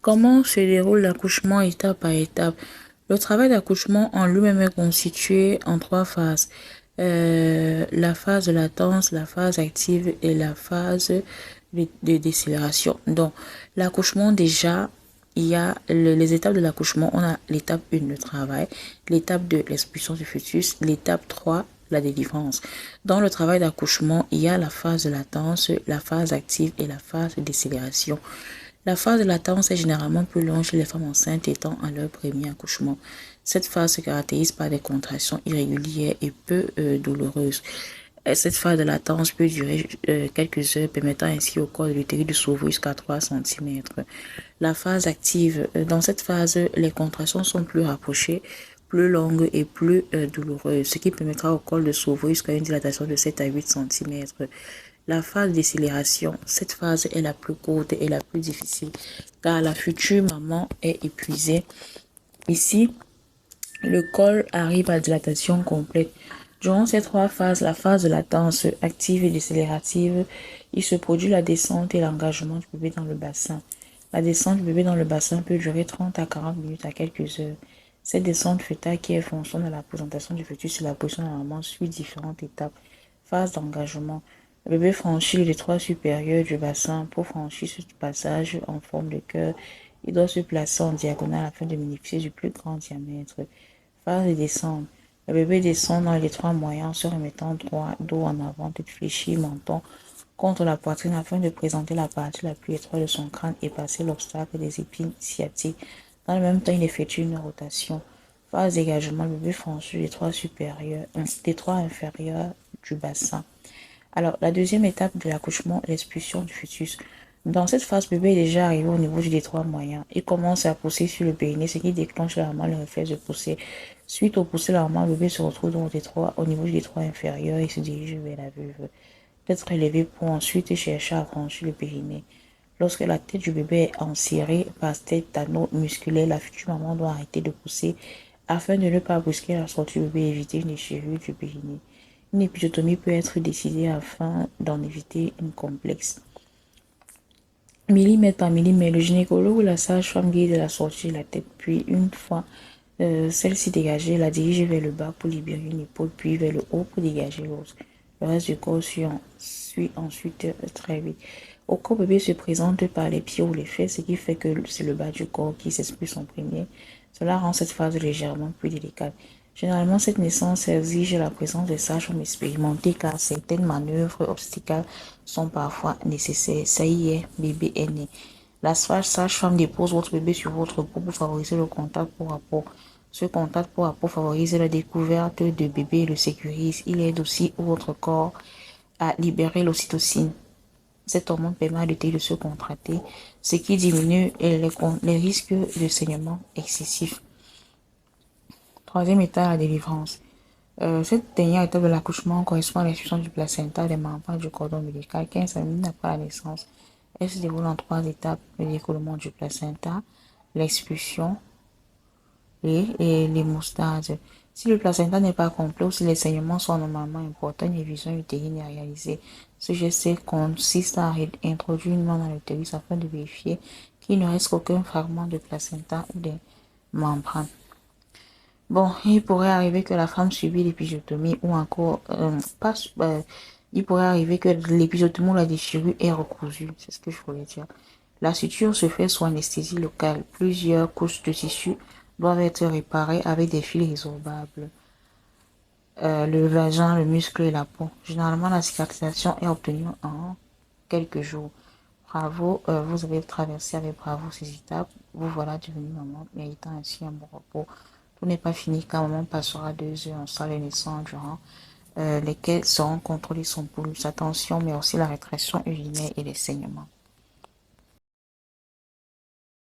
Comment se déroule l'accouchement étape par étape? Le travail d'accouchement en lui-même est constitué en trois phases. La phase de latence, la phase active et la phase de décélération. Donc, l'accouchement déjà, il y a les étapes de l'accouchement. On a l'étape 1, le travail, l'étape 2, l'expulsion du fœtus, l'étape 3, la délivrance. Dans le travail d'accouchement, il y a la phase de latence, la phase active et la phase de décélération. La phase de latence est généralement plus longue chez les femmes enceintes étant à leur premier accouchement. Cette phase se caractérise par des contractions irrégulières et peu douloureuses. Cette phase de latence peut durer quelques heures, permettant ainsi au corps de l'utérus de s'ouvrir jusqu'à 3 cm. La phase active. Dans cette phase, les contractions sont plus rapprochées, plus longues et plus douloureuses, ce qui permettra au col de s'ouvrir jusqu'à une dilatation de 7 à 8 cm. La phase de décélération, cette phase est la plus courte et la plus difficile car la future maman est épuisée. Ici, le col arrive à dilatation complète. Durant ces trois phases, la phase de latence active et décélérative, il se produit la descente et l'engagement du bébé dans le bassin. La descente du bébé dans le bassin peut durer 30 à 40 minutes à quelques heures. Cette descente fœtale qui est fonction de la présentation du fœtus sur la position de la maman suit différentes étapes. Phase d'engagement. Le bébé franchit le détroit supérieur du bassin. Pour franchir ce passage en forme de cœur, il doit se placer en diagonale afin de bénéficier du plus grand diamètre. Phase de descente. Le bébé descend dans le détroit moyen en se remettant droit, dos en avant, tête fléchie, menton contre la poitrine afin de présenter la partie la plus étroite de son crâne et passer l'obstacle des épines sciatiques. Dans le même temps, il effectue une rotation. Phase dégagement. Le bébé franchit le détroit inférieur du bassin. Alors, la deuxième étape de l'accouchement, l'expulsion du fœtus. Dans cette phase, le bébé est déjà arrivé au niveau du détroit moyen. Il commence à pousser sur le périnée, ce qui déclenche normalement le réflexe de pousser. Suite au pousser, normalement, le bébé se retrouve dans le détroit, au niveau du détroit inférieur et se dirige vers la vulve. D'être élevé pour ensuite chercher à franchir le périnée. Lorsque la tête du bébé est enserrée par cet anneau musculaire, la future maman doit arrêter de pousser afin de ne pas brusquer la sortie du bébé et éviter une déchirure du périnée. Une épisiotomie peut être décidée afin d'en éviter une complexe. Millimètre par millimètre, le gynécologue ou la sage-femme guide la sortie de la tête, puis une fois celle-ci dégagée, la dirige vers le bas pour libérer une épaule, puis vers le haut pour dégager l'autre. Le reste du corps suit ensuite très vite. Au corps, bébé se présente par les pieds ou les fesses, ce qui fait que c'est le bas du corps qui s'expulse en premier. Cela rend cette phase légèrement plus délicate. Généralement, cette naissance exige la présence des sages-femmes expérimentées car certaines manœuvres obstétricales sont parfois nécessaires. Ça y est, bébé est né. La sage-femme dépose votre bébé sur votre peau pour favoriser le contact peau à peau. Ce contact peau à peau favorise la découverte de bébé et le sécurise. Il aide aussi votre corps à libérer l'ocytocine. Cet hormone permet à l'utérus de se contracter, ce qui diminue les risques de saignement excessif. Troisième étape, la délivrance. Cette dernière étape de l'accouchement correspond à l'expulsion du placenta, des membranes du cordon ombilical 15 minutes après la naissance. Elle se déroule en trois étapes, le décollement du placenta, l'expulsion et l'hémostase. Si le placenta n'est pas complet ou si les saignements sont normalement importants, une révision utérine est réalisée. Ce geste consiste à introduire une main dans l'utérus afin de vérifier qu'il ne reste aucun fragment de placenta ou des membranes. Bon, il pourrait arriver que la femme subit l'épisiotomie ou encore il pourrait arriver que l'épisiotomie ou la déchirure est recousue, c'est ce que je voulais dire. La suture se fait sous anesthésie locale. Plusieurs couches de tissu doivent être réparées avec des fils résorbables. Le vagin, le muscle et la peau. Généralement, la cicatrisation est obtenue en quelques jours. Bravo, vous avez traversé avec bravo ces étapes. Vous voilà devenu maman, méritant ainsi un bon repos. Tout n'est pas fini car maman passera 2 heures en salle de naissance durant lesquelles seront contrôlées son pouls, sa tension, mais aussi la rétraction urinaire et les saignements.